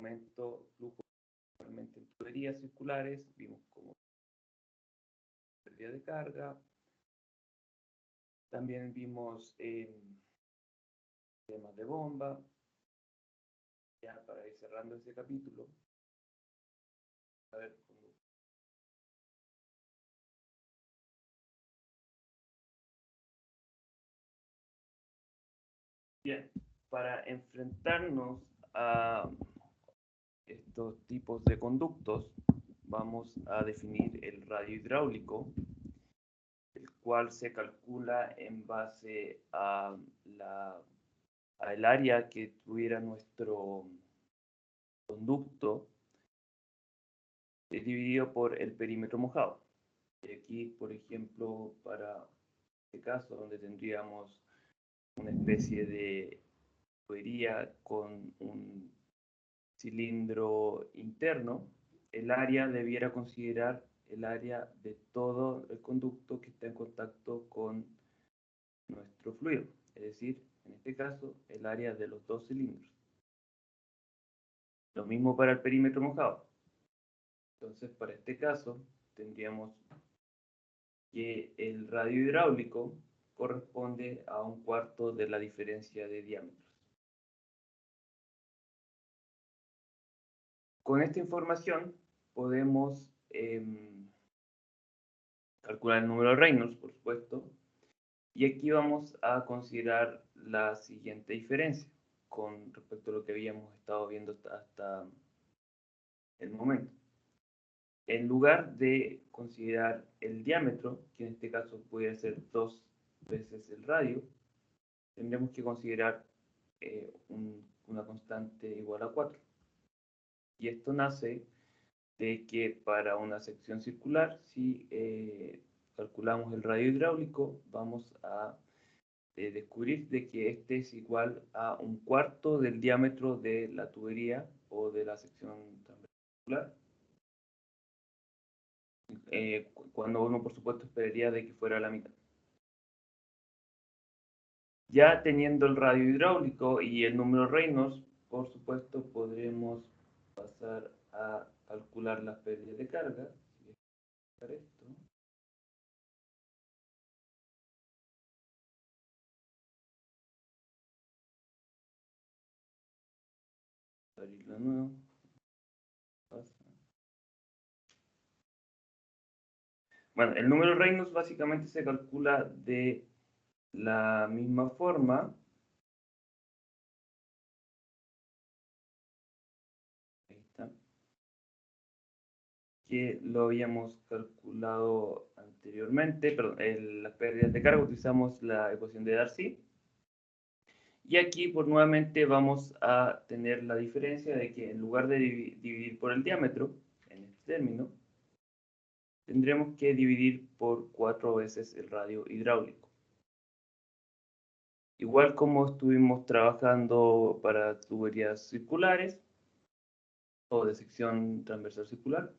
momento flujo principalmente en tuberías circulares, vimos como pérdida de carga, también vimos temas de bomba. Ya para ir cerrando este capítulo, a ver cómo. Bien, para enfrentarnos a estos tipos de conductos, vamos a definir el radio hidráulico, el cual se calcula en base a el área que tuviera nuestro conducto dividido por el perímetro mojado. Y aquí, por ejemplo, para este caso, donde tendríamos una especie de tubería con un cilindro interno, el área debiera considerar el área de todo el conducto que está en contacto con nuestro fluido, es decir, en este caso, el área de los dos cilindros. Lo mismo para el perímetro mojado. Entonces, para este caso, tendríamos que el radio hidráulico corresponde a 1/4 de la diferencia de diámetros. Con esta información podemos calcular el número de Reynolds, por supuesto, y aquí vamos a considerar la siguiente diferencia con respecto a lo que habíamos estado viendo hasta el momento. En lugar de considerar el diámetro, que en este caso puede ser 2 veces el radio, tendremos que considerar una constante igual a 4. Y esto nace de que para una sección circular, si calculamos el radio hidráulico, vamos a descubrir de que este es igual a 1/4 del diámetro de la tubería o de la sección circular, cuando uno, por supuesto, esperaría de que fuera la mitad. Ya teniendo el radio hidráulico y el número Reynolds, por supuesto, podremos pasar a calcular las pérdidas de carga. Esto. Abrirlo de nuevo. Bueno, el número Reynolds básicamente se calcula de la misma forma. Ahí está. Que lo habíamos calculado anteriormente, perdón, las pérdidas de carga utilizamos la ecuación de Darcy. Y aquí, pues nuevamente vamos a tener la diferencia de que en lugar de dividir por el diámetro, en este término, tendremos que dividir por 4 veces el radio hidráulico. Igual como estuvimos trabajando para tuberías circulares o de sección transversal circular,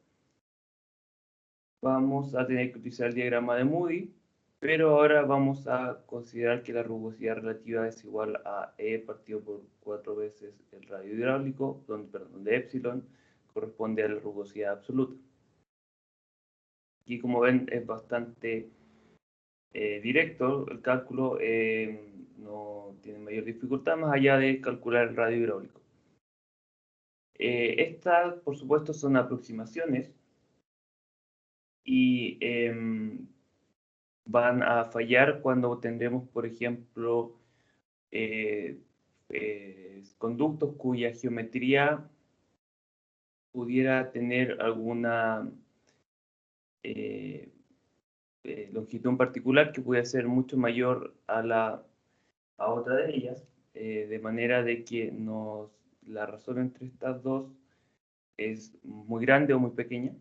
vamos a tener que utilizar el diagrama de Moody, pero ahora vamos a considerar que la rugosidad relativa es igual a E partido por 4 veces el radio hidráulico, donde epsilon corresponde a la rugosidad absoluta. Aquí, como ven, es bastante directo el cálculo, no tiene mayor dificultad más allá de calcular el radio hidráulico. Estas, por supuesto, son aproximaciones y van a fallar cuando tendremos, por ejemplo, conductos cuya geometría pudiera tener alguna longitud en particular que pudiera ser mucho mayor a otra de ellas, de manera de que la razón entre estas dos es muy grande o muy pequeña.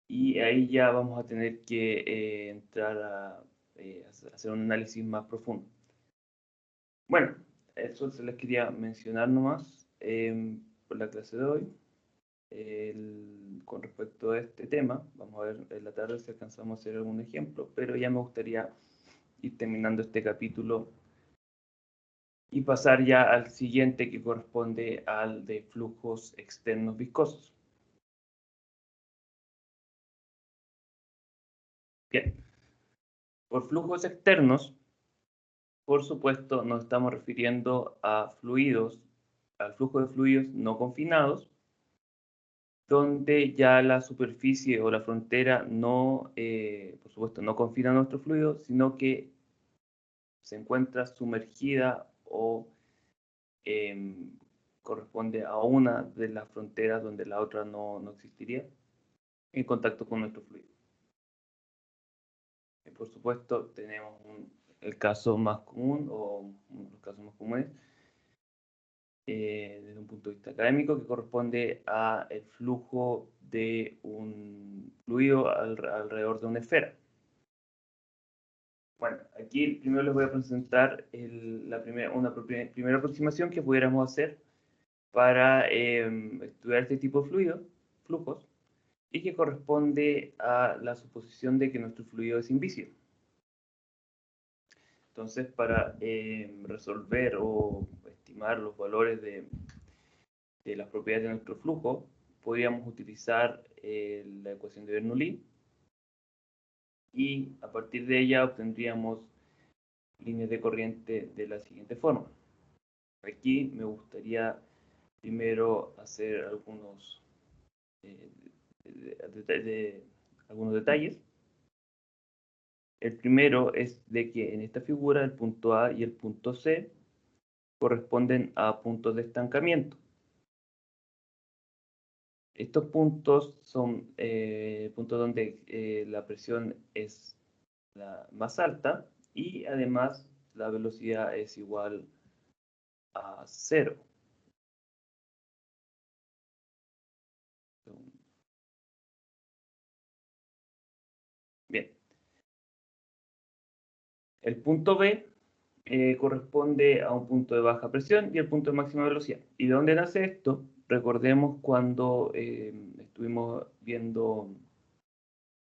Y ahí ya vamos a tener que entrar a hacer un análisis más profundo. Bueno, eso se les quería mencionar nomás por la clase de hoy. Con respecto a este tema, vamos a ver en la tarde si alcanzamos a hacer algún ejemplo, pero ya me gustaría ir terminando este capítulo y pasar ya al siguiente, que corresponde al de flujos externos viscosos. Bien, por flujos externos, por supuesto, nos estamos refiriendo a fluidos, al flujo de fluidos no confinados, donde ya la superficie o la frontera no, por supuesto, no confina nuestro fluido, sino que se encuentra sumergida o corresponde a una de las fronteras donde la otra no existiría, en contacto con nuestro fluido. Por supuesto, tenemos el caso más común, o uno de los casos más comunes, desde un punto de vista académico, que corresponde a el flujo de un fluido alrededor de una esfera. Bueno, aquí primero les voy a presentar una primera aproximación que pudiéramos hacer para estudiar este tipo de flujos, y que corresponde a la suposición de que nuestro fluido es invisible. Entonces, para resolver o estimar los valores de las propiedades de nuestro flujo, podríamos utilizar la ecuación de Bernoulli, y a partir de ella obtendríamos líneas de corriente de la siguiente forma. Aquí me gustaría primero hacer algunos algunos detalles. El primero es de que en esta figura el punto A y el punto C corresponden a puntos de estancamiento. Estos puntos son puntos donde la presión es la más alta, y además la velocidad es igual a 0. Bien, el punto B corresponde a un punto de baja presión y el punto de máxima velocidad. ¿Y de dónde nace esto? Recordemos cuando estuvimos viendo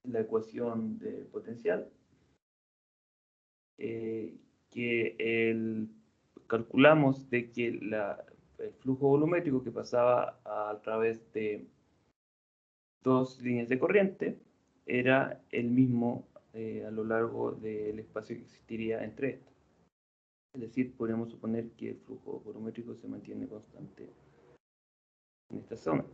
la ecuación de potencial, que calculamos de que el flujo volumétrico que pasaba a través de dos líneas de corriente era el mismo a lo largo del espacio que existiría entre estas. Es decir, podríamos suponer que el flujo volumétrico se mantiene constante en esta zona.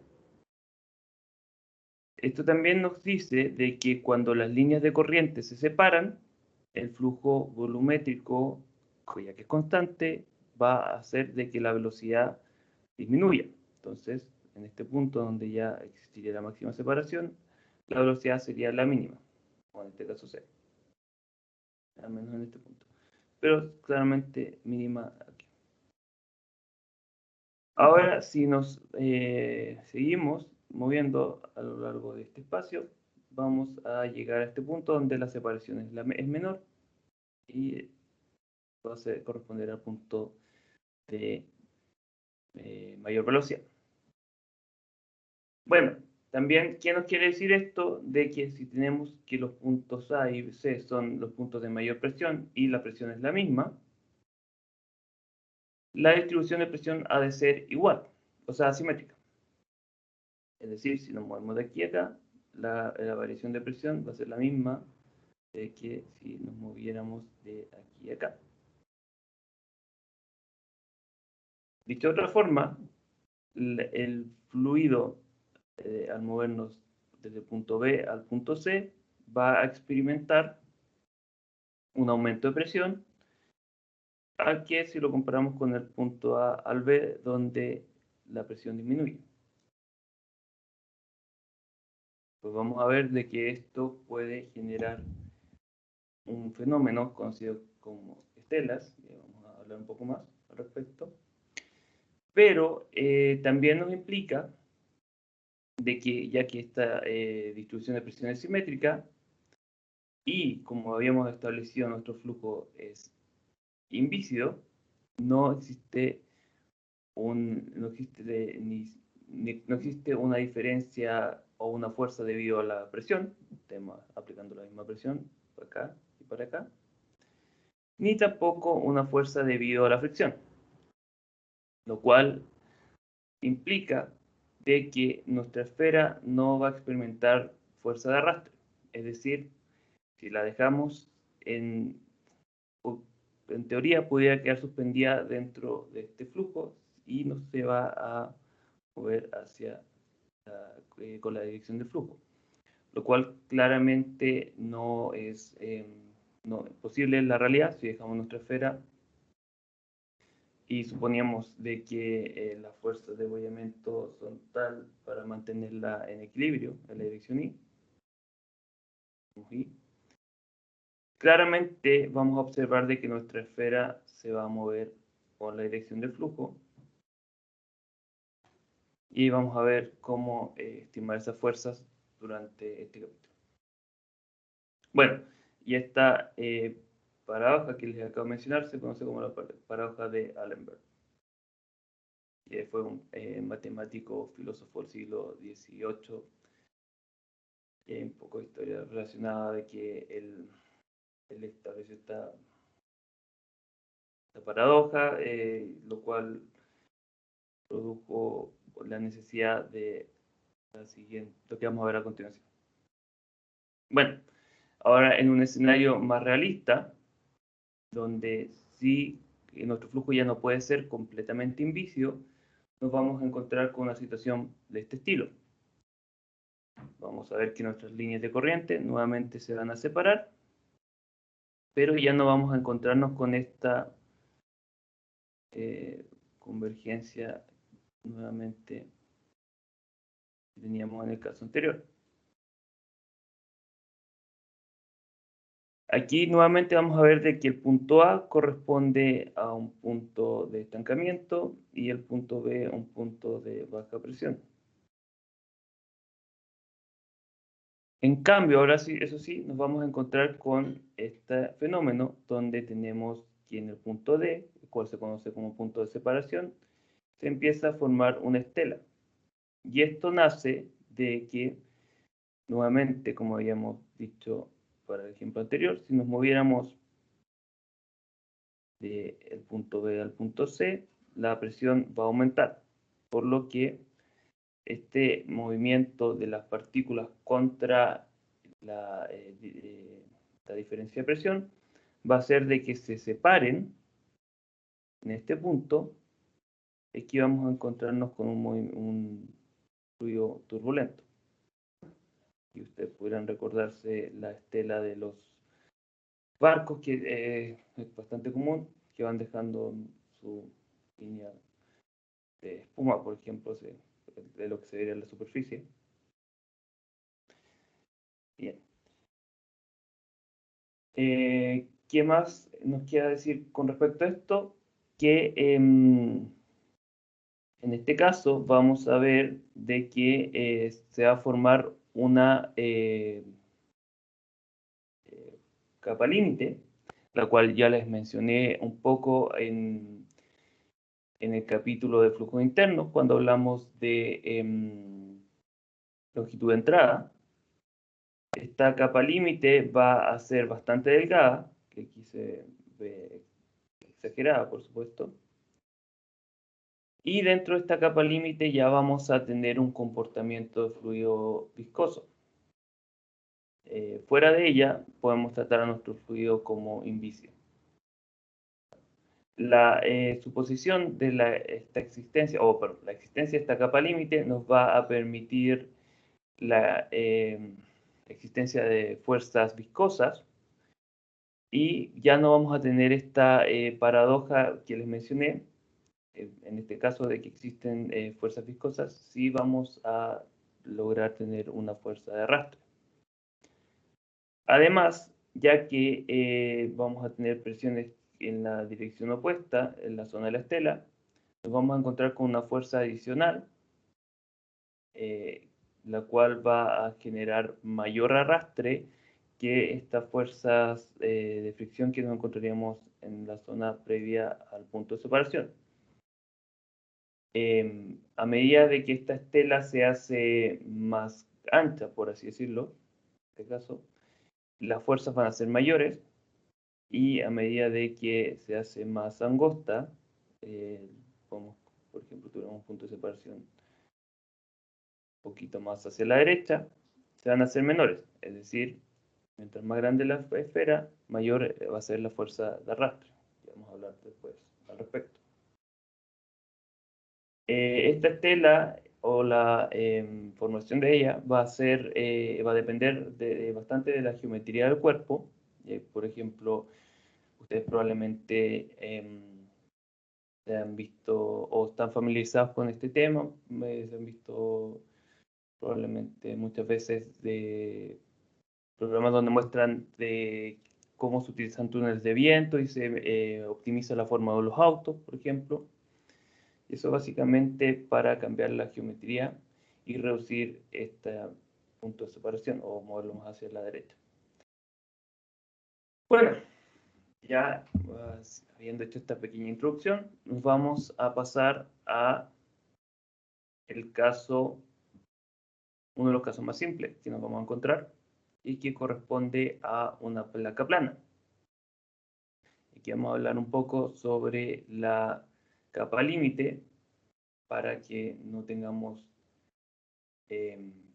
Esto también nos dice de que cuando las líneas de corriente se separan, el flujo volumétrico, ya que es constante, va a hacer de que la velocidad disminuya. Entonces, en este punto donde ya existiría la máxima separación, la velocidad sería la mínima, o en este caso cero, al menos en este punto. Pero claramente mínima aquí. Ahora, si nos seguimos moviendo a lo largo de este espacio, vamos a llegar a este punto donde la separación es menor, y va a corresponder al punto de mayor velocidad. Bueno, también, ¿qué nos quiere decir esto? De que si tenemos que los puntos A y C son los puntos de mayor presión y la presión es la misma, la distribución de presión ha de ser igual, o sea, asimétrica. Es decir, si nos movemos de aquí a acá, la variación de presión va a ser la misma que si nos moviéramos de aquí a acá. Dicho de otra forma, el fluido, al movernos desde el punto B al punto C, va a experimentar un aumento de presión, al que si lo comparamos con el punto A al B, donde la presión disminuye. Pues vamos a ver de que esto puede generar un fenómeno conocido como estelas, y vamos a hablar un poco más al respecto, pero también nos implica de que, ya que esta distribución de presión es simétrica, y como habíamos establecido nuestro flujo es invícido, no existe no existe una diferencia o una fuerza debido a la presión, aplicando la misma presión para acá y para acá, ni tampoco una fuerza debido a la fricción. lo cual implica de que nuestra esfera no va a experimentar fuerza de arrastre. Es decir, si la dejamos en teoría pudiera quedar suspendida dentro de este flujo y no se va a mover hacia con la dirección del flujo, lo cual claramente no es posible en la realidad si dejamos nuestra esfera y suponíamos de que las fuerzas de abollamiento son tal para mantenerla en equilibrio en la dirección Y. Claramente vamos a observar de que nuestra esfera se va a mover con la dirección del flujo y vamos a ver cómo estimar esas fuerzas durante este capítulo. Bueno, y esta paradoja que les acabo de mencionar se conoce como la paradoja de Allenberg. Fue un matemático, filósofo del siglo XVIII. Un poco de historia relacionada de que él estableció esta paradoja, lo cual produjo la necesidad de la siguiente, lo que vamos a ver a continuación. Bueno, ahora en un escenario más realista, donde sí nuestro flujo ya no puede ser completamente invisio, nos vamos a encontrar con una situación de este estilo. Vamos a ver que nuestras líneas de corriente nuevamente se van a separar, pero ya no vamos a encontrarnos con esta convergencia nuevamente que teníamos en el caso anterior. Aquí nuevamente vamos a ver de que el punto A corresponde a un punto de estancamiento y el punto B a un punto de baja presión. En cambio, ahora sí, eso sí, nos vamos a encontrar con este fenómeno donde tenemos que en el punto D, el cual se conoce como punto de separación, se empieza a formar una estela. Y esto nace de que, nuevamente, como habíamos dicho para el ejemplo anterior, si nos moviéramos del punto B al punto C, la presión va a aumentar, por lo que este movimiento de las partículas contra la diferencia de presión va a ser de que se separen en este punto. Aquí vamos a encontrarnos con un fluido turbulento. Y ustedes podrán recordarse la estela de los barcos, que es bastante común, que van dejando su línea de espuma, por ejemplo, de lo que se vería en la superficie. Bien. ¿Qué más nos queda decir con respecto a esto? Que en este caso vamos a ver de que se va a formar una capa límite, la cual ya les mencioné un poco en el capítulo de flujo interno, cuando hablamos de longitud de entrada. Esta capa límite va a ser bastante delgada, que aquí se ve exagerada, por supuesto. Y dentro de esta capa límite ya vamos a tener un comportamiento de fluido viscoso. Fuera de ella podemos tratar a nuestro fluido como invisio. La suposición de la existencia de esta capa límite nos va a permitir la existencia de fuerzas viscosas y ya no vamos a tener esta paradoja que les mencioné, en este caso de que existen fuerzas viscosas, sí vamos a lograr tener una fuerza de arrastre. Además, ya que vamos a tener presiones en la dirección opuesta, en la zona de la estela, nos vamos a encontrar con una fuerza adicional, la cual va a generar mayor arrastre que estas fuerzas de fricción que nos encontraríamos en la zona previa al punto de separación. A medida de que esta estela se hace más ancha, por así decirlo, en este caso, las fuerzas van a ser mayores y a medida de que se hace más angosta, podemos tenemos puntos de separación un poquito más hacia la derecha, se van a hacer menores. Es decir, mientras más grande la esfera, mayor va a ser la fuerza de arrastre. Vamos a hablar después al respecto. Esta estela o la formación de ella va a depender bastante de la geometría del cuerpo. Por ejemplo, ustedes probablemente se han visto o están familiarizados con este tema, se han visto probablemente muchas veces de programas donde muestran de cómo se utilizan túneles de viento y se optimiza la forma de los autos, por ejemplo. Eso básicamente para cambiar la geometría y reducir este punto de separación o moverlo más hacia la derecha. Bueno, ya habiendo hecho esta pequeña introducción, nos vamos a pasar a uno de los casos más simples que nos vamos a encontrar y que corresponde a una placa plana. Aquí vamos a hablar un poco sobre la capa límite para que no tengamos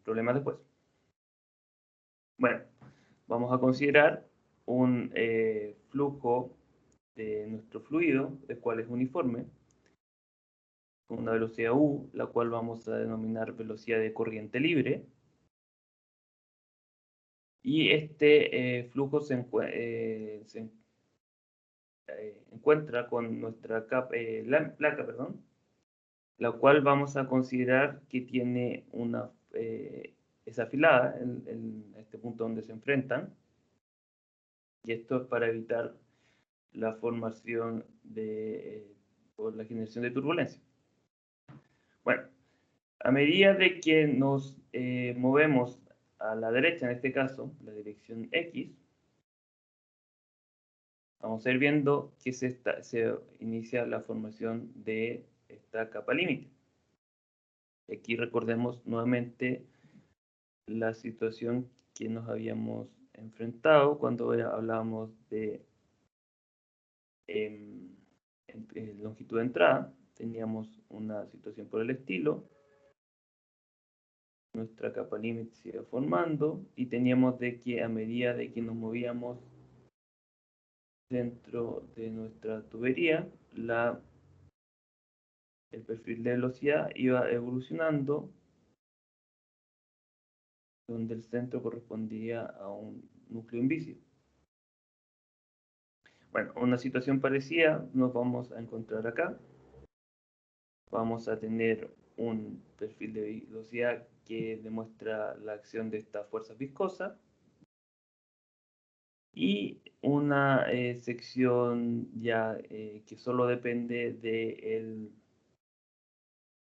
problemas después. Bueno, vamos a considerar un flujo de nuestro fluido, el cual es uniforme, con una velocidad U, la cual vamos a denominar velocidad de corriente libre. Y este flujo se encuentra con nuestra placa, la cual vamos a considerar que tiene es afilada en este punto donde se enfrentan. Y esto es para evitar la formación por la generación de turbulencia. Bueno, a medida de que nos movemos a la derecha, en este caso, la dirección X, vamos a ir viendo que se inicia la formación de esta capa límite. Aquí recordemos nuevamente la situación que nos habíamos enfrentado cuando hablábamos de longitud de entrada. Teníamos una situación por el estilo. Nuestra capa límite se iba formando y teníamos de que a medida de que nos movíamos dentro de nuestra tubería, el perfil de velocidad iba evolucionando, donde el centro correspondía a un núcleo invisible. Bueno, una situación parecida nos vamos a encontrar acá. Vamos a tener un perfil de velocidad que demuestra la acción de esta fuerza viscosa y una sección ya que solo depende de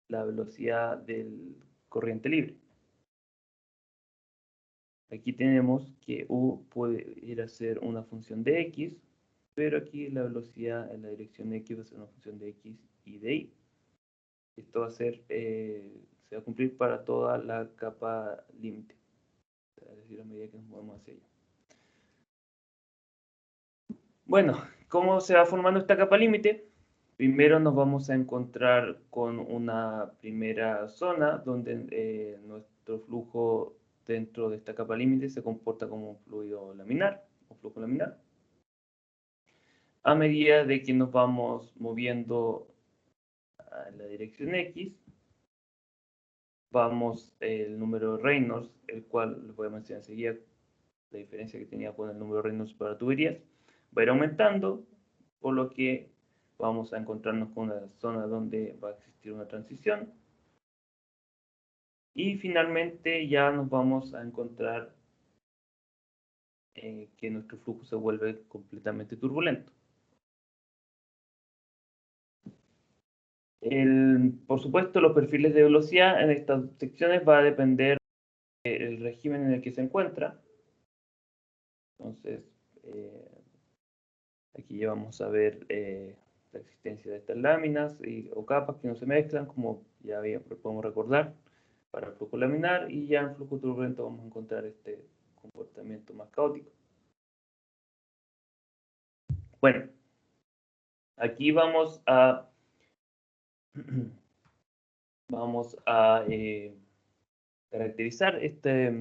la velocidad del corriente libre. Aquí tenemos que U puede ir a ser una función de X, pero aquí la velocidad en la dirección X va a ser una función de X y de Y. Esto va a ser, se va a cumplir para toda la capa límite, es decir, a medida que nos movemos hacia ella. Bueno, ¿cómo se va formando esta capa límite? Primero nos vamos a encontrar con una primera zona donde nuestro flujo dentro de esta capa límite se comporta como un fluido laminar, un flujo laminar. A medida de que nos vamos moviendo a la dirección X, vamos el número de Reynolds, el cual les voy a mencionar enseguida la diferencia que tenía con el número de Reynolds para tuberías, va a ir aumentando, por lo que vamos a encontrarnos con una zona donde va a existir una transición. Y finalmente ya nos vamos a encontrar que nuestro flujo se vuelve completamente turbulento. Por supuesto, los perfiles de velocidad en estas secciones va a depender del régimen en el que se encuentra. Entonces, aquí ya vamos a ver la existencia de estas láminas o capas que no se mezclan, como ya podemos recordar, para el flujo laminar, y ya en flujo turbulento vamos a encontrar este comportamiento más caótico. Bueno, aquí vamos a vamos a caracterizar este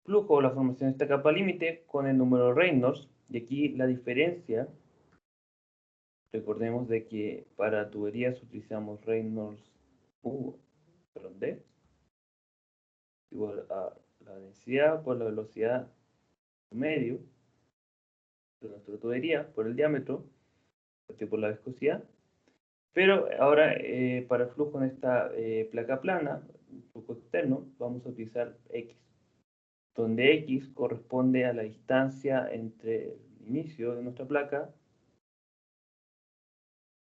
flujo o la formación de esta capa límite con el número Reynolds. Y aquí la diferencia, recordemos de que para tuberías utilizamos Reynolds D igual a la densidad por la velocidad medio de nuestra tubería por el diámetro partido por la viscosidad. Pero ahora para el flujo en esta placa plana, flujo externo, vamos a utilizar X, donde X corresponde a la distancia entre el inicio de nuestra placa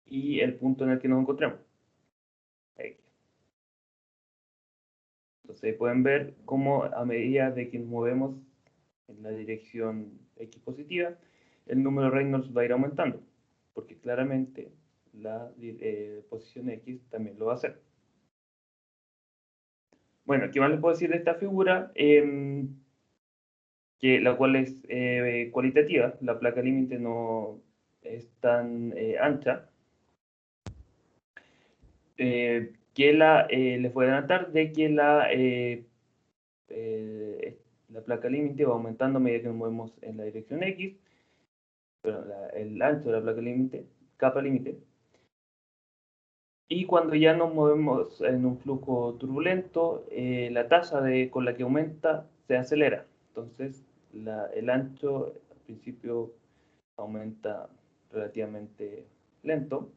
y el punto en el que nos encontramos. X. Entonces pueden ver cómo a medida de que nos movemos en la dirección X positiva, el número Reynolds va a ir aumentando, porque claramente la posición X también lo va a hacer. Bueno, ¿qué más les puedo decir de esta figura? La cual es cualitativa, la placa límite no es tan ancha, les voy a adelantar de que la placa límite va aumentando a medida que nos movemos en la dirección X, pero el ancho de la placa límite, capa límite, y cuando ya nos movemos en un flujo turbulento, la tasa con la que aumenta se acelera. Entonces, el ancho al principio aumenta relativamente lento,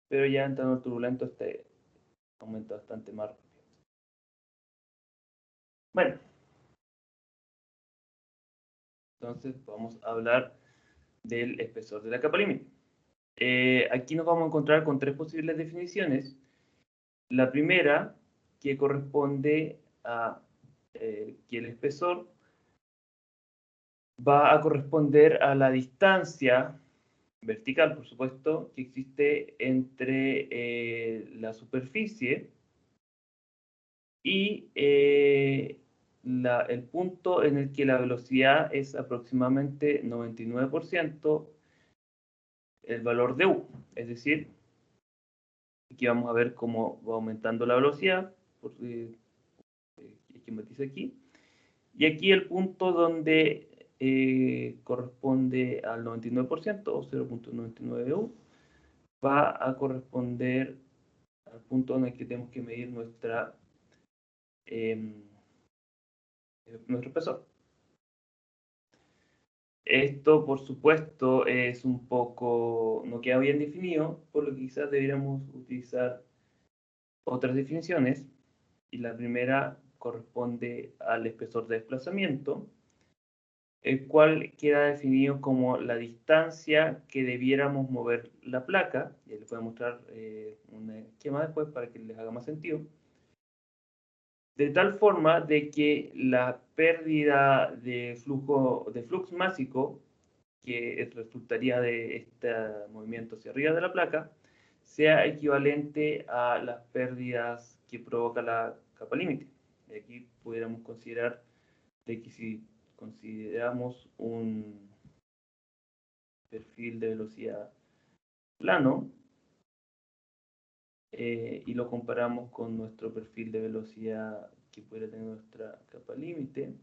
pero ya entrando en turbulento este aumenta bastante más rápido. Bueno, entonces vamos a hablar del espesor de la capa límite. Aquí nos vamos a encontrar con tres posibles definiciones. La primera, que corresponde a que el espesor va a corresponder a la distancia vertical, por supuesto, que existe entre la superficie y el punto en el que la velocidad es aproximadamente 99% el valor de U. Es decir, aquí vamos a ver cómo va aumentando la velocidad, que matiza aquí. Y aquí el punto donde corresponde al 99% o 0.99 U va a corresponder al punto en el que tenemos que medir nuestro espesor. Esto, por supuesto, es un poco, no queda bien definido, por lo que quizás deberíamos utilizar otras definiciones. Y la primera corresponde al espesor de desplazamiento, el cual queda definido como la distancia que debiéramos mover la placa. Y les voy a mostrar un esquema después para que les haga más sentido. De tal forma de que la pérdida de flux másico que resultaría de este movimiento hacia arriba de la placa sea equivalente a las pérdidas que provoca la capa límite. Aquí pudiéramos considerar de que si consideramos un perfil de velocidad plano y lo comparamos con nuestro perfil de velocidad que puede tener nuestra capa límite,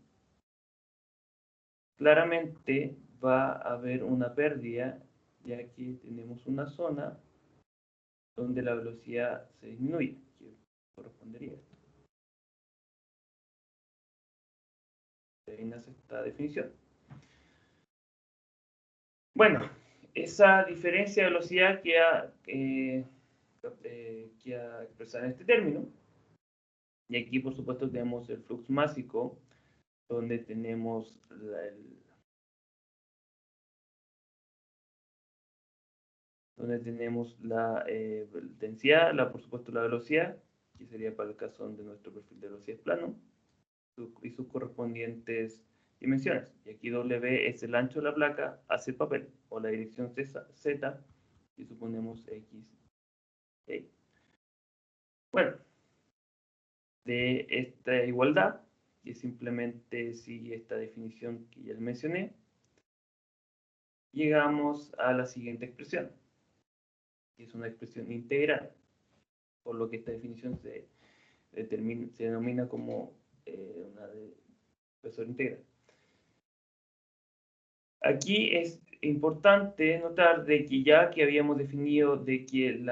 claramente va a haber una pérdida, ya que tenemos una zona donde la velocidad se disminuye, que correspondería a esto. De ahí nace esta definición. Bueno, esa diferencia de velocidad queda expresada en este término. Y aquí, por supuesto, tenemos el flux másico, donde tenemos la densidad, por supuesto la velocidad, que sería para el caso donde nuestro perfil de velocidad es plano, y sus correspondientes dimensiones. Y aquí W es el ancho de la placa hacia el papel, o la dirección Z, y suponemos X. Y. Bueno, de esta igualdad, que simplemente sigue esta definición que ya les mencioné, llegamos a la siguiente expresión, que es una expresión integral. por lo que esta definición se denomina como una de espesor integral. Aquí es importante notar de que ya que habíamos definido de que el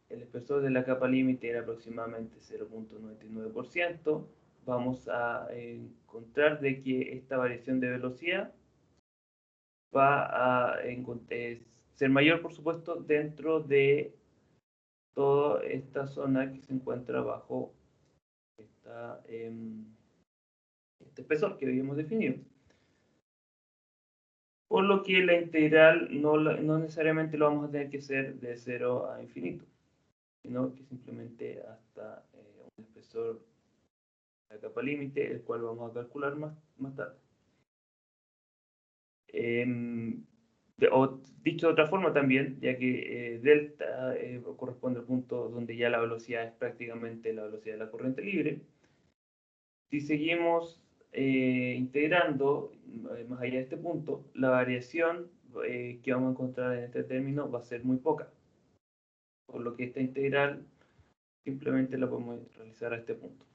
espesor de la capa límite era aproximadamente 0.99%, vamos a encontrar de que esta variación de velocidad va a ser mayor, por supuesto, dentro de toda esta zona que se encuentra bajo este espesor que habíamos definido. Por lo que la integral no necesariamente lo vamos a tener que hacer de 0 a infinito, sino que simplemente hasta un espesor de la capa límite, el cual vamos a calcular más tarde. Dicho de otra forma también, ya que delta corresponde al punto donde ya la velocidad es prácticamente la velocidad de la corriente libre. Si seguimos integrando más allá de este punto, la variación que vamos a encontrar en este término va a ser muy poca. Por lo que esta integral simplemente la podemos realizar a este punto.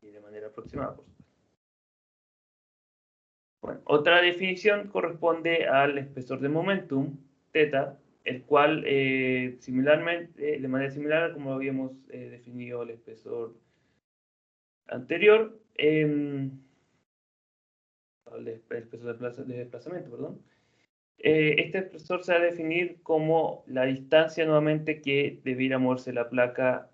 Y de manera aproximada, por supuesto. Bueno, otra definición corresponde al espesor de momentum, θ, el cual similarmente, de manera similar a como habíamos definido el espesor anterior, el espesor de desplazamiento, perdón. Este espesor se va a definir como la distancia nuevamente que debiera moverse la placa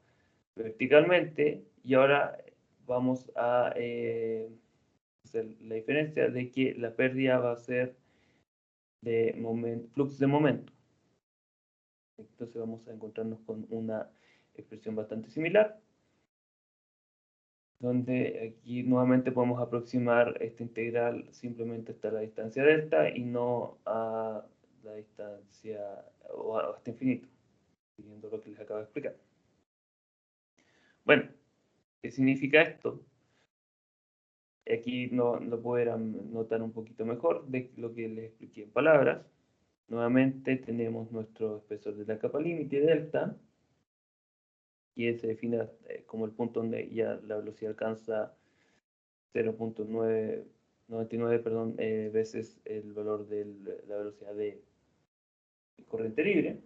verticalmente, y ahora vamos a hacer la diferencia de que la pérdida va a ser de flux de momento. Entonces vamos a encontrarnos con una expresión bastante similar, donde aquí nuevamente podemos aproximar esta integral simplemente hasta la distancia delta y no a la distancia o hasta infinito, siguiendo lo que les acabo de explicar. Bueno, ¿qué significa esto? Aquí lo podrán notar un poquito mejor de lo que les expliqué en palabras. Nuevamente tenemos nuestro espesor de la capa límite delta, y se define como el punto donde ya la velocidad alcanza 0.99 veces el valor de la velocidad de corriente libre.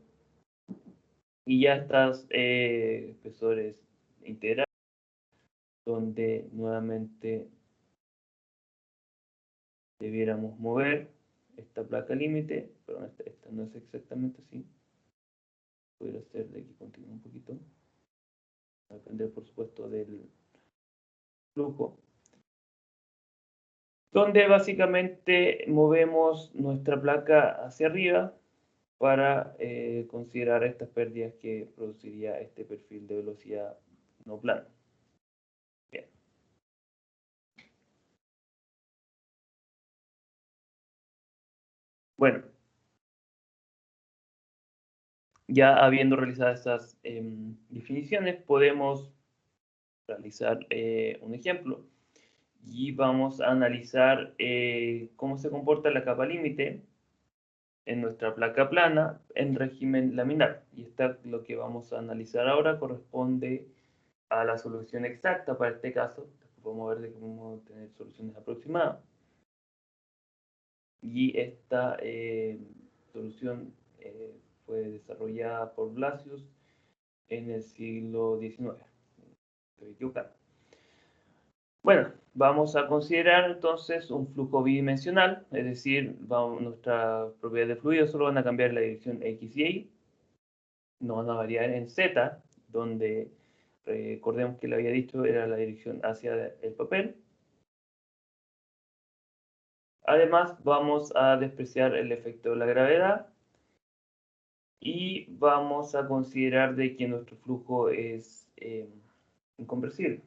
Y ya estas espesores integrales, donde nuevamente debiéramos mover esta placa límite, pero esta no es exactamente así. Podría ser de aquí continuo un poquito. Va a depender, por supuesto, del flujo. Donde básicamente movemos nuestra placa hacia arriba para considerar estas pérdidas que produciría este perfil de velocidad no plano. Bien. Bueno, ya habiendo realizado estas definiciones, podemos realizar un ejemplo y vamos a analizar cómo se comporta la capa límite en nuestra placa plana en régimen laminar. Y lo que vamos a analizar ahora corresponde a la solución exacta para este caso. Después podemos ver de cómo tener soluciones aproximadas. Y esta solución fue desarrollada por Blasius en el siglo XIX. Estoy equivocado. Bueno, vamos a considerar entonces un flujo bidimensional, es decir, nuestras propiedades de fluido solo van a cambiar la dirección X y Y, no van a variar en Z, donde recordemos que le había dicho era la dirección hacia el papel. Además, vamos a despreciar el efecto de la gravedad y vamos a considerar de que nuestro flujo es incompresible.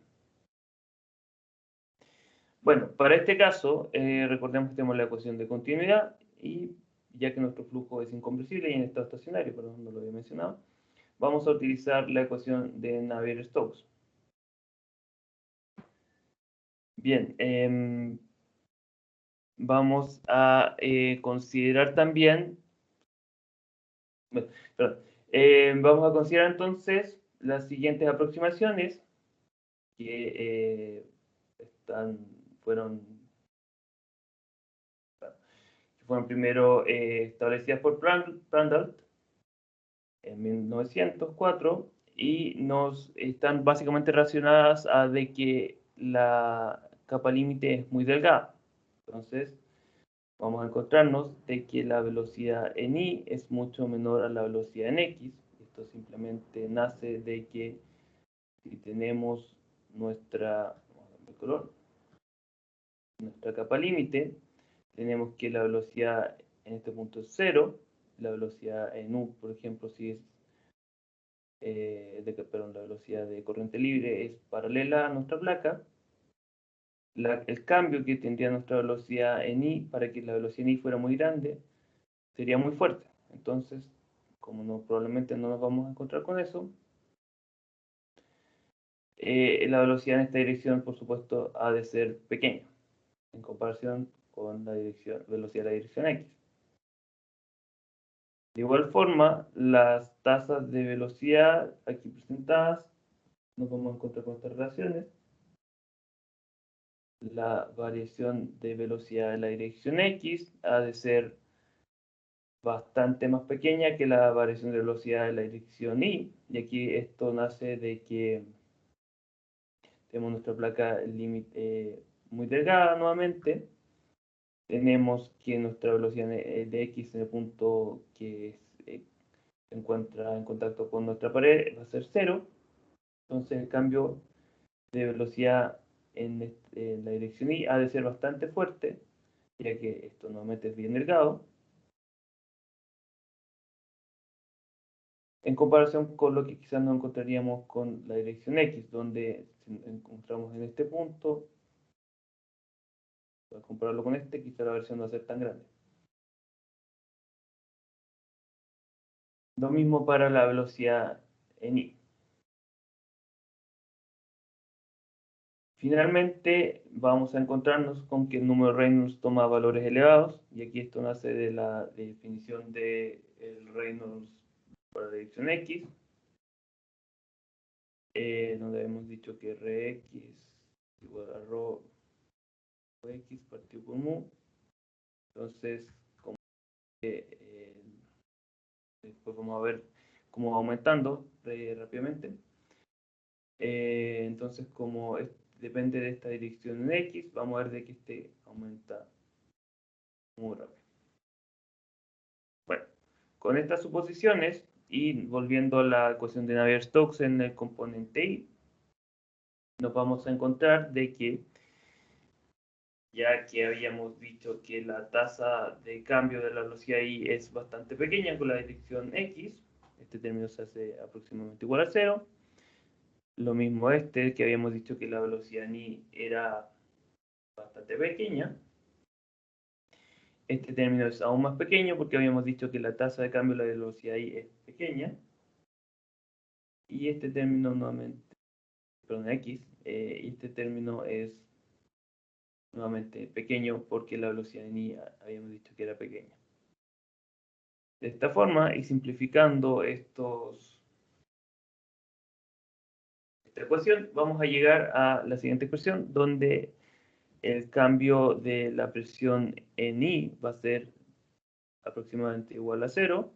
Bueno, para este caso, recordemos que tenemos la ecuación de continuidad, y ya que nuestro flujo es incompresible y en estado estacionario, perdón, no lo había mencionado, vamos a utilizar la ecuación de Navier-Stokes. Bien, vamos a considerar también, perdón, vamos a considerar entonces las siguientes aproximaciones que fueron primero establecidas por Prandtl en 1904 y nos están básicamente relacionadas a de que la capa límite es muy delgada. Entonces, vamos a encontrarnos de que la velocidad en y es mucho menor a la velocidad en x. Esto simplemente nace de que si tenemos nuestra capa límite, tenemos que la velocidad en este punto es 0, la velocidad en u, por ejemplo, si es la velocidad de corriente libre es paralela a nuestra placa, el cambio que tendría nuestra velocidad en i para que la velocidad en i fuera muy grande sería muy fuerte. Entonces, como probablemente no nos vamos a encontrar con eso, la velocidad en esta dirección, por supuesto, ha de ser pequeña en comparación con la velocidad de la dirección x. De igual forma, las tasas de velocidad aquí presentadas, nos vamos a encontrar con estas relaciones. La variación de velocidad de la dirección x ha de ser bastante más pequeña que la variación de velocidad de la dirección y aquí esto nace de que tenemos nuestra placa límite muy delgada nuevamente. Tenemos que nuestra velocidad de x en el punto que se encuentra en contacto con nuestra pared va a ser 0. Entonces el cambio de velocidad en la dirección y ha de ser bastante fuerte, ya que esto nuevamente es bien delgado, en comparación con lo que quizás no encontraríamos con la dirección x, donde si encontramos en este punto, para compararlo con este, quizás la versión no va a ser tan grande. Lo mismo para la velocidad en i. Finalmente, vamos a encontrarnos con que el número Reynolds toma valores elevados, y aquí esto nace de la definición del Reynolds para la dirección x, donde hemos dicho que Rx igual a ρ x partido por mu. Entonces, como después vamos a ver cómo va aumentando rápidamente. Entonces, como depende de esta dirección en x, vamos a ver de que este aumenta muy rápido. Bueno, con estas suposiciones y volviendo a la ecuación de Navier-Stokes en el componente y, nos vamos a encontrar de que, ya que habíamos dicho que la tasa de cambio de la velocidad y es bastante pequeña con la dirección x, este término se hace aproximadamente igual a 0. Lo mismo que habíamos dicho que la velocidad ni era bastante pequeña. Este término es aún más pequeño porque habíamos dicho que la tasa de cambio de la velocidad y es pequeña. Y este término nuevamente, perdón, x, y este término es nuevamente pequeño porque la velocidad en i habíamos dicho que era pequeña. De esta forma, y simplificando esta ecuación, vamos a llegar a la siguiente ecuación, donde el cambio de la presión en I va a ser aproximadamente igual a 0.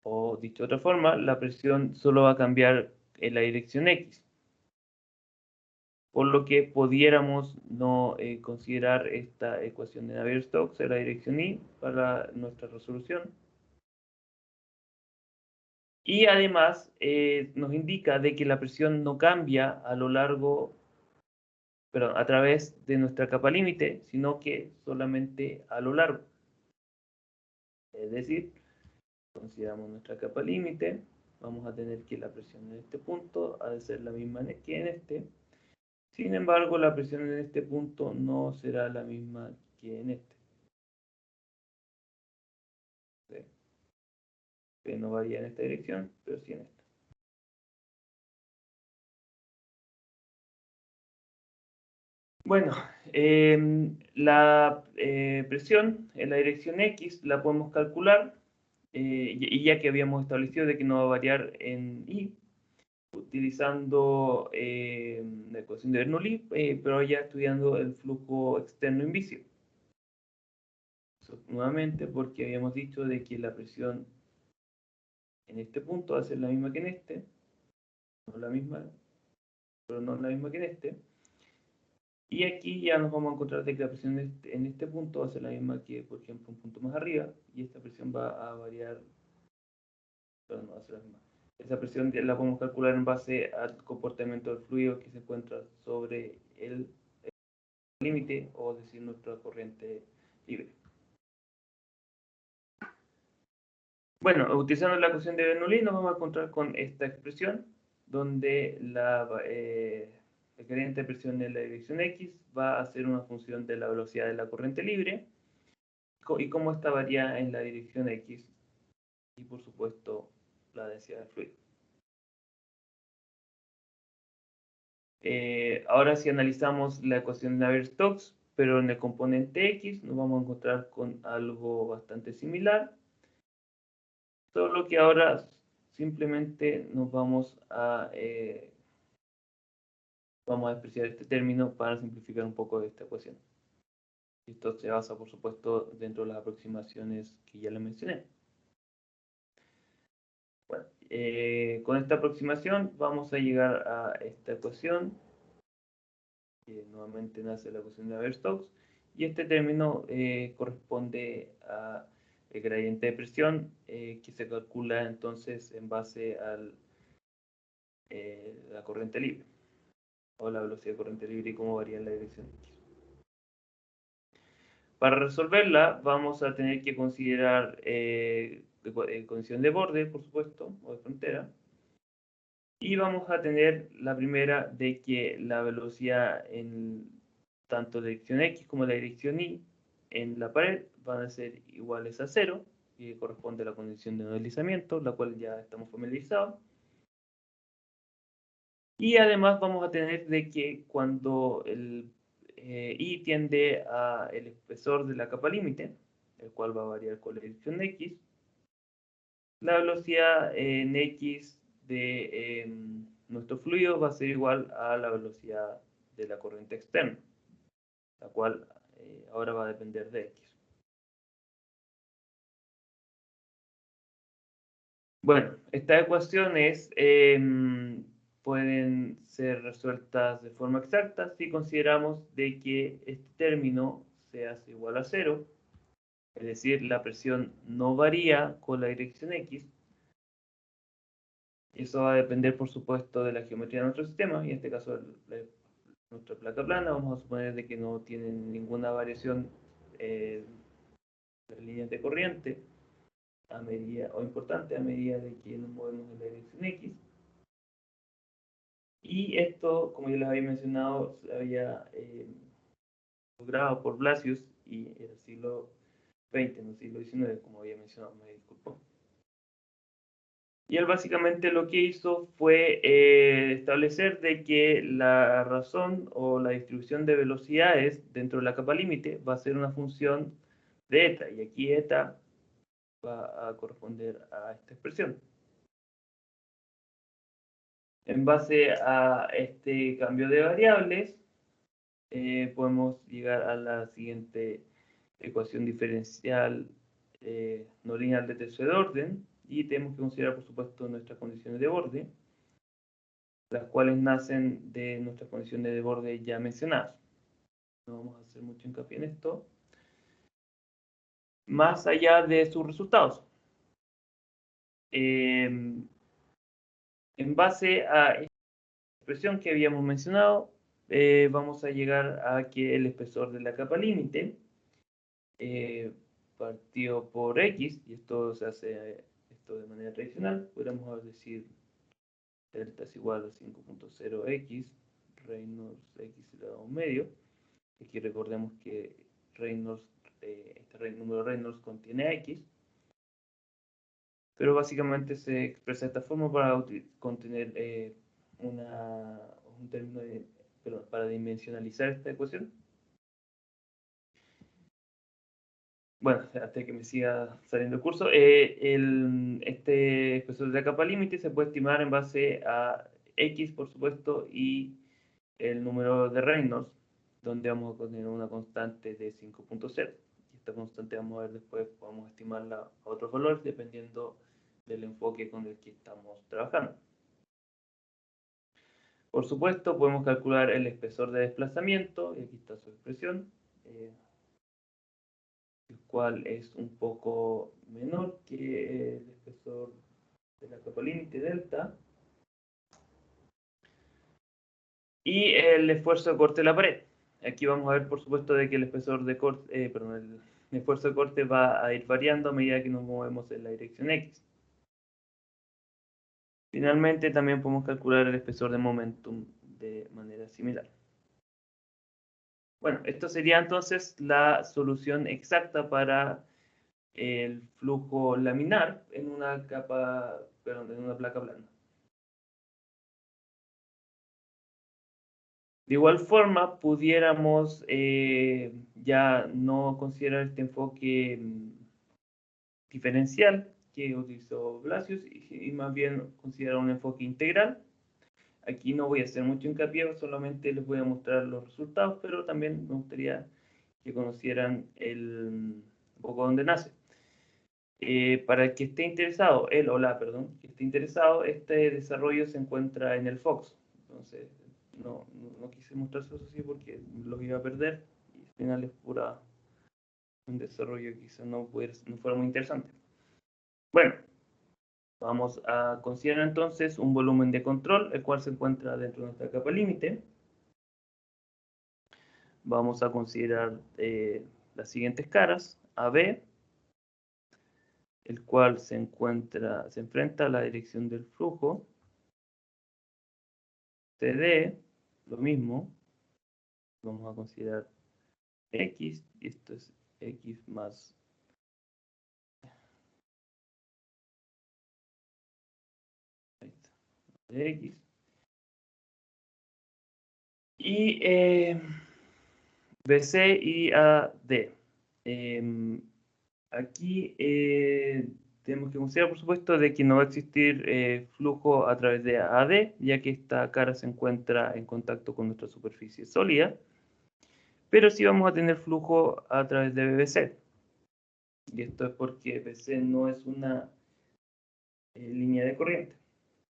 O dicho de otra forma, la presión solo va a cambiar en la dirección X. Por lo que pudiéramos no considerar esta ecuación de Navier-Stokes en la dirección I para nuestra resolución. Y además nos indica de que la presión no cambia a lo largo, perdón, a través de nuestra capa límite, sino que solamente a lo largo. Es decir, consideramos nuestra capa límite, vamos a tener que la presión en este punto ha de ser la misma que en este. Sin embargo, la presión en este punto no será la misma que en este. ¿Sí? Que no varía en esta dirección, pero sí en esta. Bueno, la presión en la dirección X la podemos calcular, y ya que habíamos establecido de que no va a variar en Y, utilizando la ecuación de Bernoulli, pero ya estudiando el flujo externo invisible. Eso, nuevamente, porque habíamos dicho de que la presión en este punto va a ser la misma que en este, no la misma, pero no la misma que en este. Y aquí ya nos vamos a encontrar de que la presión en este punto va a ser la misma que, por ejemplo, un punto más arriba, y esta presión va a variar, pero no va a ser la misma. Esa presión la podemos calcular en base al comportamiento del fluido que se encuentra sobre el límite, o decir, nuestra corriente libre. Bueno, utilizando la ecuación de Bernoulli nos vamos a encontrar con esta expresión, donde el gradiente de presión en la dirección X va a ser una función de la velocidad de la corriente libre, y cómo esta varía en la dirección X, y por supuesto la densidad del fluido. Ahora si analizamos la ecuación de Navier-Stokes, pero en el componente X, nos vamos a encontrar con algo bastante similar, solo que ahora simplemente nos vamos a despreciar este término para simplificar un poco esta ecuación. Esto se basa, por supuesto, dentro de las aproximaciones que ya les mencioné. Bueno, con esta aproximación vamos a llegar a esta ecuación, que nuevamente nace la ecuación de Navier-Stokes, y este término corresponde a el gradiente de presión, que se calcula entonces en base a la corriente libre, o la velocidad de corriente libre y cómo varía en la dirección X. Para resolverla vamos a tener que considerar condición de borde, por supuesto, o de frontera, y vamos a tener la primera de que la velocidad en tanto la dirección X como la dirección Y en la pared van a ser iguales a 0, que corresponde a la condición de no deslizamiento, la cual ya estamos familiarizados. Y además vamos a tener de que cuando el Y tiende a el espesor de la capa límite, el cual va a variar con la dirección X, la velocidad en X de nuestro fluido va a ser igual a la velocidad de la corriente externa, la cual ahora va a depender de X. Bueno, estas ecuaciones pueden ser resueltas de forma exacta si consideramos de que este término se hace igual a 0, es decir, la presión no varía con la dirección X. Eso va a depender, por supuesto, de la geometría de nuestro sistema, y en este caso nuestra placa plana. Vamos a suponer de que no tiene ninguna variación de las líneas de corriente a medida, o importante, a medida de que nos movemos en la dirección X. Y esto, como ya les había mencionado, se había logrado por Blasius y en el siglo XX, en el siglo XIX, como había mencionado, me disculpo. Y él básicamente lo que hizo fue establecer de que la razón o la distribución de velocidades dentro de la capa límite va a ser una función de eta, y aquí eta va a corresponder a esta expresión. En base a este cambio de variables, podemos llegar a la siguiente ecuación diferencial no lineal de tercer orden, y tenemos que considerar, por supuesto, nuestras condiciones de borde, las cuales nacen de nuestras condiciones de borde ya mencionadas. No vamos a hacer mucho hincapié en esto, más allá de sus resultados. En base a esta expresión que habíamos mencionado, vamos a llegar a que el espesor de la capa límite, partido por X, y esto se hace esto de manera tradicional, podríamos decir delta es igual a 5.0x Reynolds X elevado a un medio. Aquí recordemos que Reynolds, este número Reynolds contiene a X, pero básicamente se expresa de esta forma para contener un término para dimensionalizar esta ecuación. Bueno, hasta que me siga saliendo el curso, este espesor de la capa límite se puede estimar en base a X, por supuesto, y el número de Reynolds, donde vamos a tener una constante de 5.0. Y esta constante vamos a ver después, podemos estimarla a otros valores dependiendo del enfoque con el que estamos trabajando. Por supuesto, podemos calcular el espesor de desplazamiento, y aquí está su expresión, el cual es un poco menor que el espesor de la capa límite delta. Y el esfuerzo de corte de la pared. Aquí vamos a ver, por supuesto, de que el espesor de corte, el esfuerzo de corte va a ir variando a medida que nos movemos en la dirección X. Finalmente, también podemos calcular el espesor de momentum de manera similar. Bueno, esto sería entonces la solución exacta para el flujo laminar en una capa, perdón, en una placa blanda. De igual forma, pudiéramos ya no considerar este enfoque diferencial que utilizó Blasius y más bien considerar un enfoque integral. Aquí no voy a hacer mucho hincapié, solamente les voy a mostrar los resultados, pero también me gustaría que conocieran un poco dónde nace. Para el que esté interesado, él o la, perdón, que esté interesado, este desarrollo se encuentra en el Fox. Entonces, no quise mostrarse eso así porque los iba a perder y al final es pura un desarrollo que quizás no fuera muy interesante. Bueno, vamos a considerar entonces un volumen de control, el cual se encuentra dentro de nuestra capa límite. Vamos a considerar las siguientes caras, AB, el cual se enfrenta a la dirección del flujo, CD, lo mismo, vamos a considerar X, y esto es X más X. Y BC y AD. Aquí tenemos que considerar, por supuesto, de que no va a existir flujo a través de AD, ya que esta cara se encuentra en contacto con nuestra superficie sólida, pero sí vamos a tener flujo a través de BBC. Y esto es porque BC no es una línea de corriente.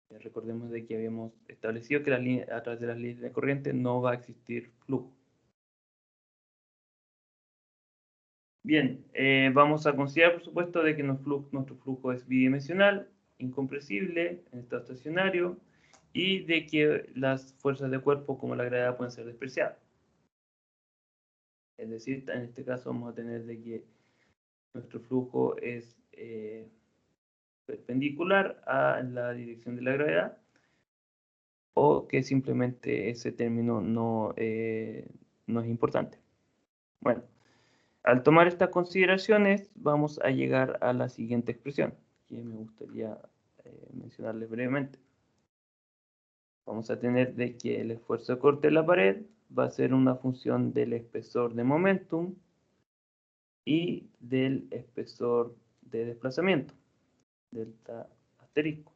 Recordemos de que habíamos establecido que a través de las líneas de corriente no va a existir flujo. Bien, vamos a considerar, por supuesto, de que nuestro flujo es bidimensional, incompresible, en estado estacionario, y de que las fuerzas de cuerpo, como la gravedad, pueden ser despreciadas. Es decir, en este caso vamos a tener de que nuestro flujo es perpendicular a la dirección de la gravedad, o que simplemente ese término no es importante. Bueno. Al tomar estas consideraciones, vamos a llegar a la siguiente expresión, que me gustaría mencionarles brevemente. Vamos a tener de que el esfuerzo de corte de la pared va a ser una función del espesor de momentum y del espesor de desplazamiento, delta asterisco.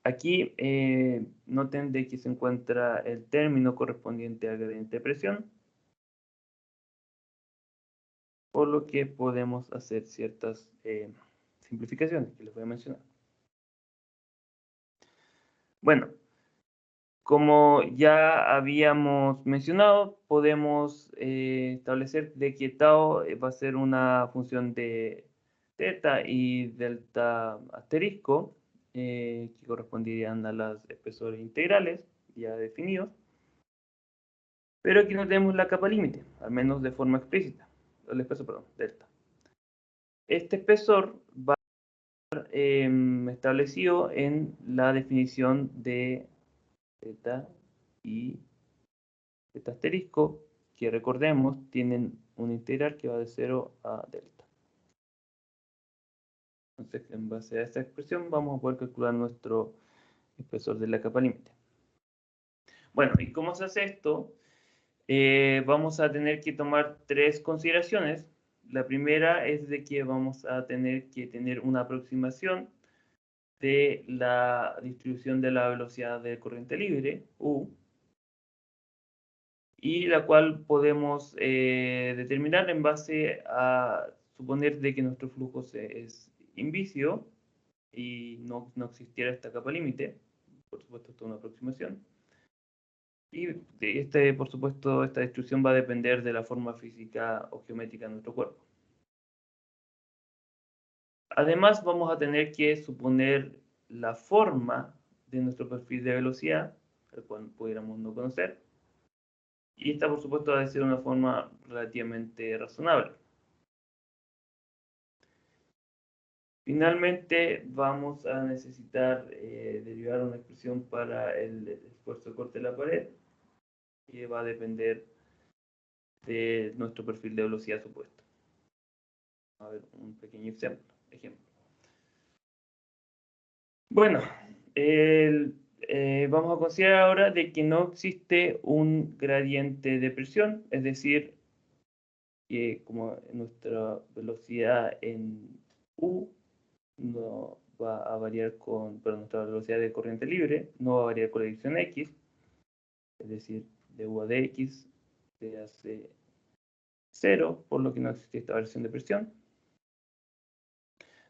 Aquí noten de que se encuentra el término correspondiente al gradiente de presión, por lo que podemos hacer ciertas simplificaciones que les voy a mencionar. Bueno, como ya habíamos mencionado, podemos establecer de que tau va a ser una función de teta y delta asterisco, que corresponderían a los espesores integrales ya definidos. Pero aquí no tenemos la capa límite, al menos de forma explícita. El espesor, perdón, delta. Este espesor va a estar establecido en la definición de teta y teta asterisco, que recordemos tienen un integral que va de 0 a delta. Entonces, en base a esta expresión vamos a poder calcular nuestro espesor de la capa límite. Bueno, ¿y cómo se hace esto? Vamos a tener que tomar tres consideraciones. La primera es de que vamos a tener que tener una aproximación de la distribución de la velocidad de corriente libre, U, y la cual podemos determinar en base a suponer de que nuestro flujo es invisio y no existiera esta capa límite. Por supuesto, esto es una aproximación. Y por supuesto, esta distribución va a depender de la forma física o geométrica de nuestro cuerpo. Además, vamos a tener que suponer la forma de nuestro perfil de velocidad, el cual pudiéramos no conocer. Y esta, por supuesto, va a ser una forma relativamente razonable. Finalmente, vamos a necesitar derivar una expresión para el esfuerzo de corte de la pared, que va a depender de nuestro perfil de velocidad supuesto. A ver, un pequeño ejemplo. Bueno, vamos a considerar ahora de que no existe un gradiente de presión, es decir, que como nuestra velocidad en U no va a variar pero nuestra velocidad de corriente libre no va a variar con la dirección X, es decir, de U a dx se hace 0, por lo que no existe esta variación de presión.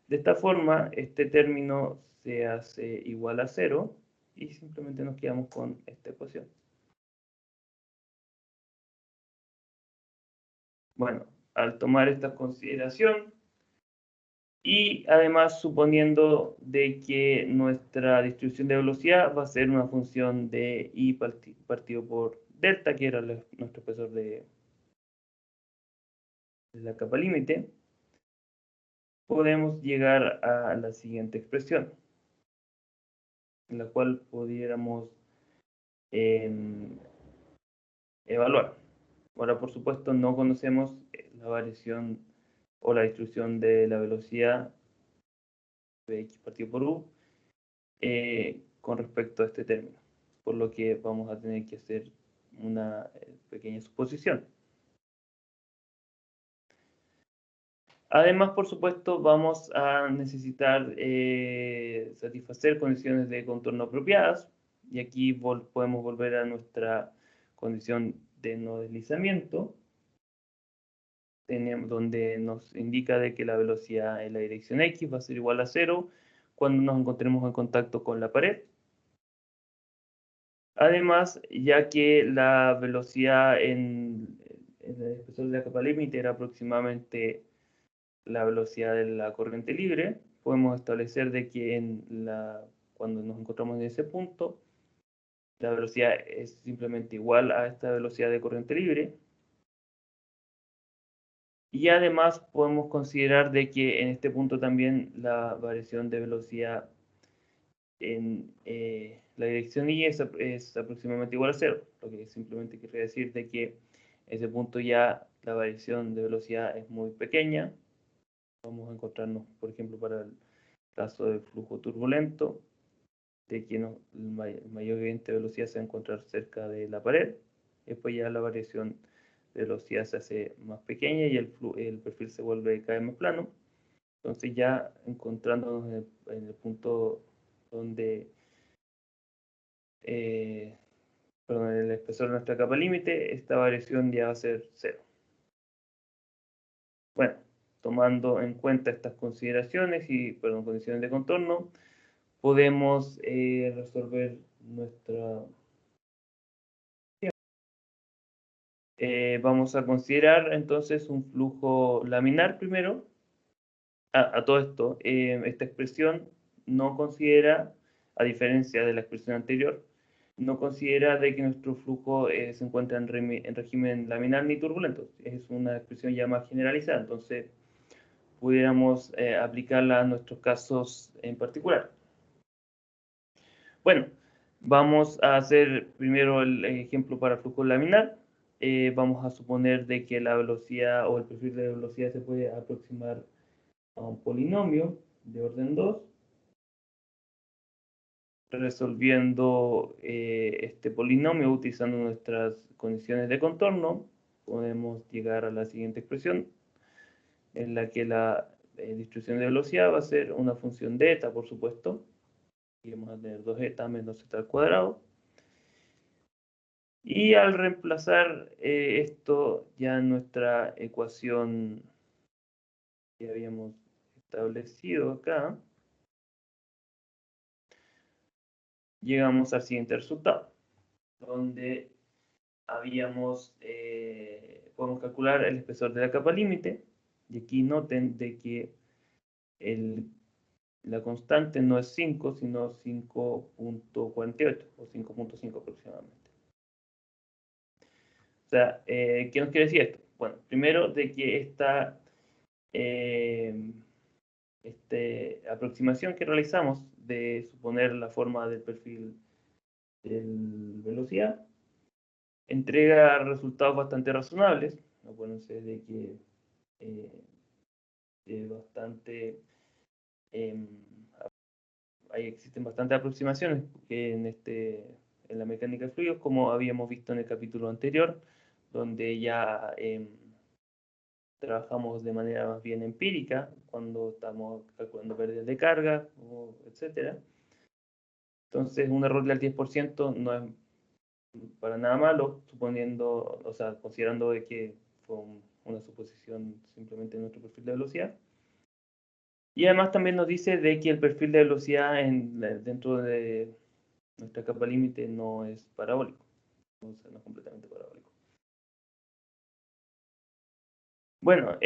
De esta forma, este término se hace igual a 0 y simplemente nos quedamos con esta ecuación. Bueno, al tomar esta consideración y además suponiendo de que nuestra distribución de velocidad va a ser una función de I partido por delta, que era nuestro espesor de la capa límite, podemos llegar a la siguiente expresión, en la cual pudiéramos evaluar. Ahora, por supuesto, no conocemos la variación o la distribución de la velocidad de x partido por u con respecto a este término, por lo que vamos a tener que hacer una pequeña suposición. Además, por supuesto, vamos a necesitar satisfacer condiciones de contorno apropiadas, y aquí podemos volver a nuestra condición de no deslizamiento, donde nos indica de que la velocidad en la dirección X va a ser igual a 0 cuando nos encontremos en contacto con la pared. Además, ya que la velocidad en el espesor de la capa límite era aproximadamente la velocidad de la corriente libre, podemos establecer de que cuando nos encontramos en ese punto, la velocidad es simplemente igual a esta velocidad de corriente libre. Y además podemos considerar de que en este punto también la variación de velocidad en la dirección Y es aproximadamente igual a 0, lo que simplemente quiere decir de que en ese punto ya la variación de velocidad es muy pequeña. Vamos a encontrarnos, por ejemplo, para el caso de flujo turbulento, de que el mayor gradiente de velocidad se va a encontrar cerca de la pared. Después ya la variación de velocidad se hace más pequeña y el perfil se vuelve cada vez más plano. Entonces ya encontrándonos en el punto donde, perdón, en el espesor de nuestra capa límite, esta variación ya va a ser 0. Bueno, tomando en cuenta estas consideraciones y, perdón, condiciones de contorno, podemos resolver nuestra... vamos a considerar entonces un flujo laminar primero. A todo esto, esta expresión no considera, a diferencia de la expresión anterior, no considera de que nuestro flujo se encuentra en régimen laminar ni turbulento. Es una expresión ya más generalizada, entonces pudiéramos aplicarla a nuestros casos en particular. Bueno, vamos a hacer primero el ejemplo para flujo laminar. Vamos a suponer de que la velocidad o el perfil de velocidad se puede aproximar a un polinomio de orden 2. Resolviendo este polinomio utilizando nuestras condiciones de contorno, podemos llegar a la siguiente expresión, en la que la distribución de velocidad va a ser una función de eta, por supuesto, Y vamos a tener 2eta menos z al cuadrado. Y al reemplazar esto ya en nuestra ecuación que habíamos establecido acá, llegamos al siguiente resultado, donde podemos calcular el espesor de la capa límite, y aquí noten de que la constante no es 5, sino 5.48 o 5.5 aproximadamente. O sea, ¿qué nos quiere decir esto? Bueno, primero de que esta aproximación que realizamos de suponer la forma del perfil de velocidad entrega resultados bastante razonables. Acuérdense de que existen bastantes aproximaciones en la mecánica de fluidos, como habíamos visto en el capítulo anterior, donde ya trabajamos de manera más bien empírica, cuando estamos calculando pérdidas de carga, etc. Entonces, un error del 10% no es para nada malo, considerando de que fue una suposición simplemente en nuestro perfil de velocidad. Y además también nos dice de que el perfil de velocidad dentro de nuestra capa límite no es parabólico, no es completamente parabólico. Bueno,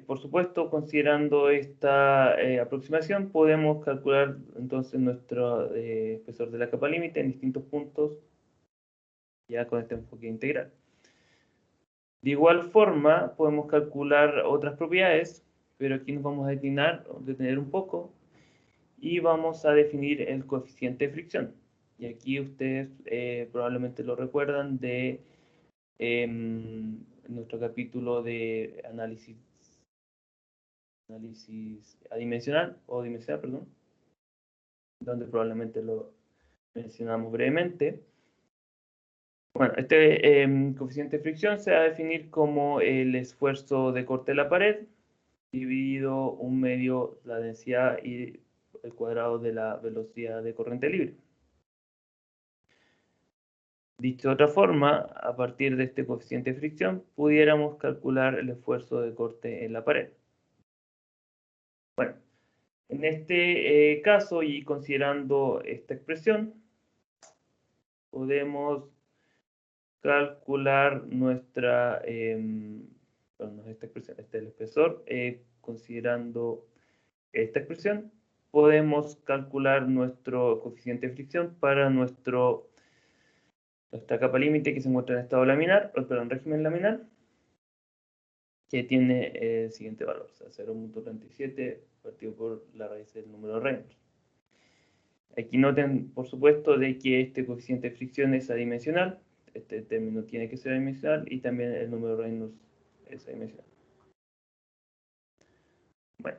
por supuesto, considerando esta aproximación, podemos calcular entonces nuestro espesor de la capa límite en distintos puntos, ya con este enfoque integral. De igual forma, podemos calcular otras propiedades, pero aquí nos vamos a detener un poco, y vamos a definir el coeficiente de fricción. Y aquí ustedes probablemente lo recuerdan de nuestro capítulo de análisis adimensional, perdón, donde probablemente lo mencionamos brevemente. Bueno, este coeficiente de fricción se va a definir como el esfuerzo de corte de la pared dividido 1/2 la densidad y el cuadrado de la velocidad de corriente libre. Dicho de otra forma, a partir de este coeficiente de fricción, pudiéramos calcular el esfuerzo de corte en la pared. Bueno, en este caso, y considerando esta expresión, podemos calcular esta expresión, este es el espesor. Considerando esta expresión, podemos calcular nuestro coeficiente de fricción para nuestra capa límite que se encuentra en estado laminar, en régimen laminar, que tiene el siguiente valor, o sea, 0.37 partido por la raíz del número de Reynolds. Aquí noten, por supuesto, de que este coeficiente de fricción es adimensional, este término tiene que ser adimensional, y también el número de Reynolds es adimensional. Bueno.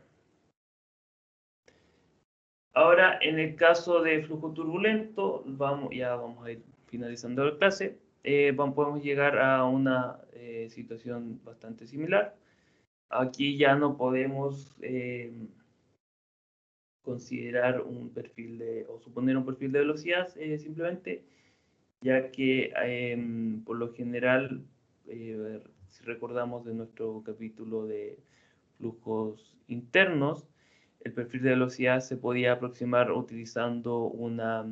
Ahora, en el caso de flujo turbulento, ya vamos a ir finalizando la clase, podemos llegar a una situación bastante similar. Aquí ya no podemos considerar un perfil o suponer un perfil de velocidad simplemente, ya que por lo general, si recordamos de nuestro capítulo de flujos internos, el perfil de velocidad se podía aproximar utilizando una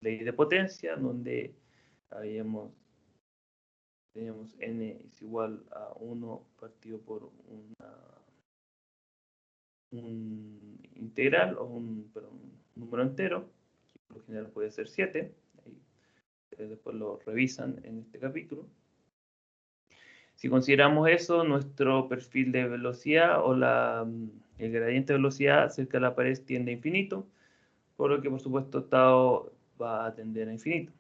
ley de potencia, donde teníamos n es igual a 1 partido por un integral, o un número entero, que por lo general puede ser 7, ahí después lo revisan en este capítulo. Si consideramos eso, nuestro perfil de velocidad o el gradiente de velocidad cerca de la pared tiende a infinito, por lo que por supuesto tau va a tender a infinito.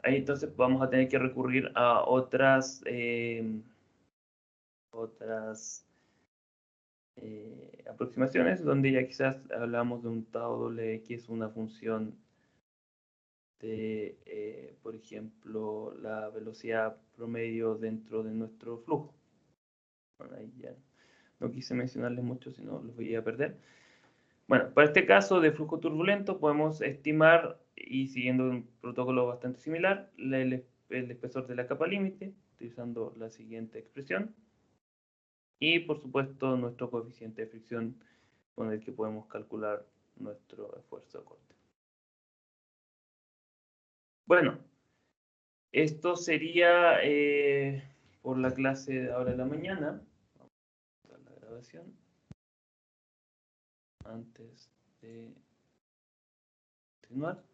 Ahí entonces vamos a tener que recurrir a otras aproximaciones, donde ya quizás hablamos de un tau doble que es una función de, por ejemplo, la velocidad promedio dentro de nuestro flujo. Bueno, ahí ya no quise mencionarles mucho, si no los voy a perder. Bueno, para este caso de flujo turbulento podemos estimar, y siguiendo un protocolo bastante similar, el espesor de la capa límite, utilizando la siguiente expresión, y por supuesto nuestro coeficiente de fricción con el que podemos calcular nuestro esfuerzo de corte. Bueno, esto sería por la clase de ahora de la mañana. Vamos a la grabación antes de continuar.